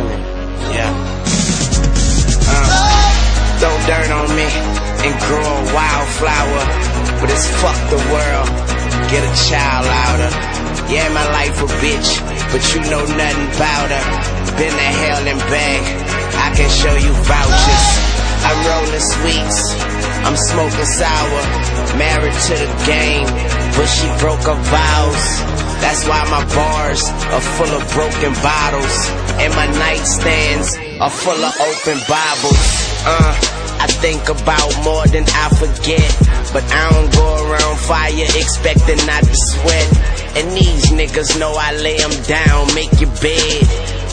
money. Yeah. Throw dirt on me and grow a wildflower, but it's fuck the world, get a child louder. Yeah, my life a bitch, but you know nothing about her. Been to hell and back, I can show you vouchers. I'm rolling sweets, I'm smoking sour. Married to the game, but she broke her vows. That's why my bars are full of broken bottles, and my nightstands are full of open Bibles. I think about more than I forget, but I don't go around fire expecting not to sweat. And these niggas know I lay them down, make your bed.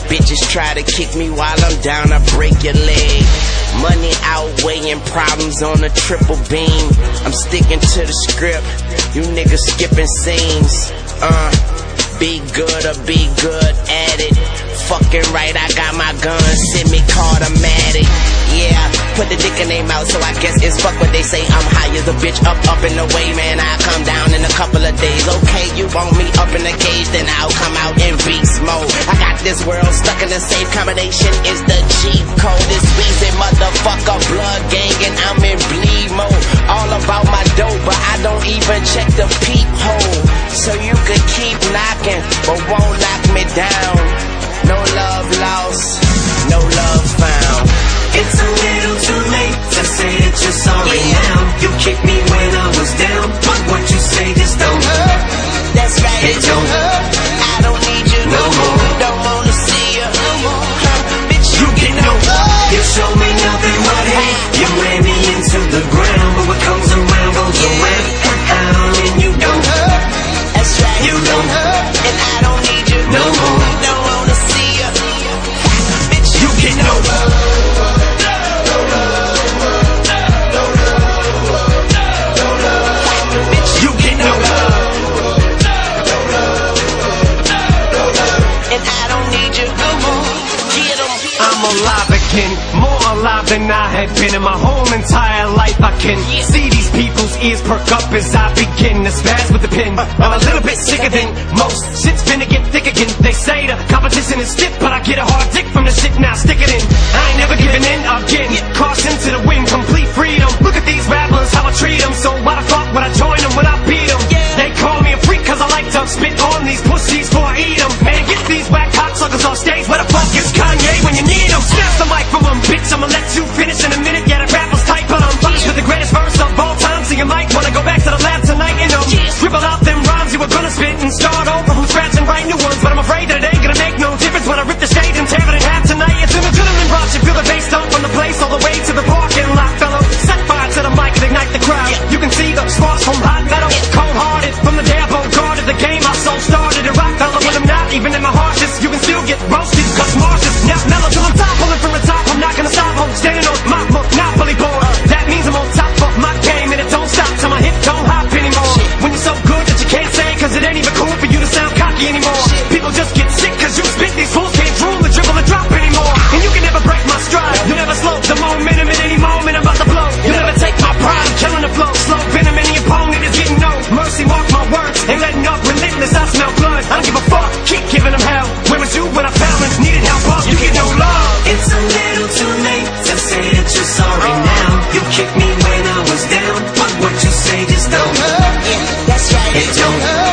Bitches try to kick me while I'm down, I break your leg. Money outweighing problems on a triple beam. I'm sticking to the script, you niggas skipping scenes. Be good or be good at it. Fucking right, I got my gun, semi-automatic. Yeah, put the dick in their mouth, so I guess it's fuck what they say. I'm high as a bitch, up and away, man. I come down in a couple of days. Okay, you want me up in the cage, then I'll come out in beast mode. I got this world stuck in a safe combination, is the cheat code. This Weezy motherfucker blood gang, and I'm in bleed mode. All about my dope, but I don't even check the peephole. So you could keep knocking, but won't knock me down. No love lost, no love found. It's a little too late to say that you're sorry now. You kicked me when I was down, but what you say just don't hurt. That's right, it don't hurt. I don't need you no more. Don't wanna see you no more. Bitch, you get no love. You show me nothing but hate. You ran me into the ground, but what comes around goes around. And you don't hurt. That's right, you don't hurt. And I don't need you no more. Don't wanna see you. Bitch, you get no love. Alive again, more alive than I have been in my whole entire life. I can see these people's ears perk up as I begin to spaz with the pen. I'm a little bit sicker than most. Shit's finna get thick again. They say the competition is stiff, but I get a hard dick from the shit, now stick it in. I ain't never giving in again. Caution to the wind, complete freedom. Look at these rappers, how I treat them. So why the fuck would I join them when I beat them? They call me a freak cause I like to spit on these pussies before I eat them. Man, get these whack cocksuckers off stage. Where the fuck is Kanye when you need him? Snap the mic from him, bitch, I'ma let you finish in a minute. Yeah, the rappers tight, but I'm finished with the greatest verse of all time. So you might wanna go back to the lab tonight and scribble out them rhymes you were gonna spit and start over from scratch and write new ones. But I'm afraid that it ain't gonna make no difference when I rip the stage and tear it in half tonight. It's an adrenaline rush, you feel the bass dump from the place all the way to the parking lot, fellow. Set fire to the mic and ignite the crowd. You can see the sparks from hot metal, cold-hearted from the day I guarded the game. My soul started to rock, fellow. When I'm not even in my harshest, you can still get roasted, cause Mars is now mellow till I'm top, pulling from the top. I'm not gonna stop, I'm standing on my monopoly board. That means I'm on top of my game, and it don't stop till my hip don't hop anymore. When you're so good that you can't say, cause it ain't even cool for you to sound cocky anymore. People just get sick cause you spit, these fools can't drool or dribble or drop anymore. And you can never break my stride, you never slow the momentum at any moment I'm about to blow. You never take my pride, I'm killing the flow. Slow venom, any opponent is getting no mercy, mark my words, ain't letting up, relentless, I smell blood. I don't give a fuck, keep giving them hell. Where was you when I found and needed help up? You get no love. It's a little too late to say that you're sorry now. You kicked me when I was down, but what you say just don't hurt. That's right, it don't hurt.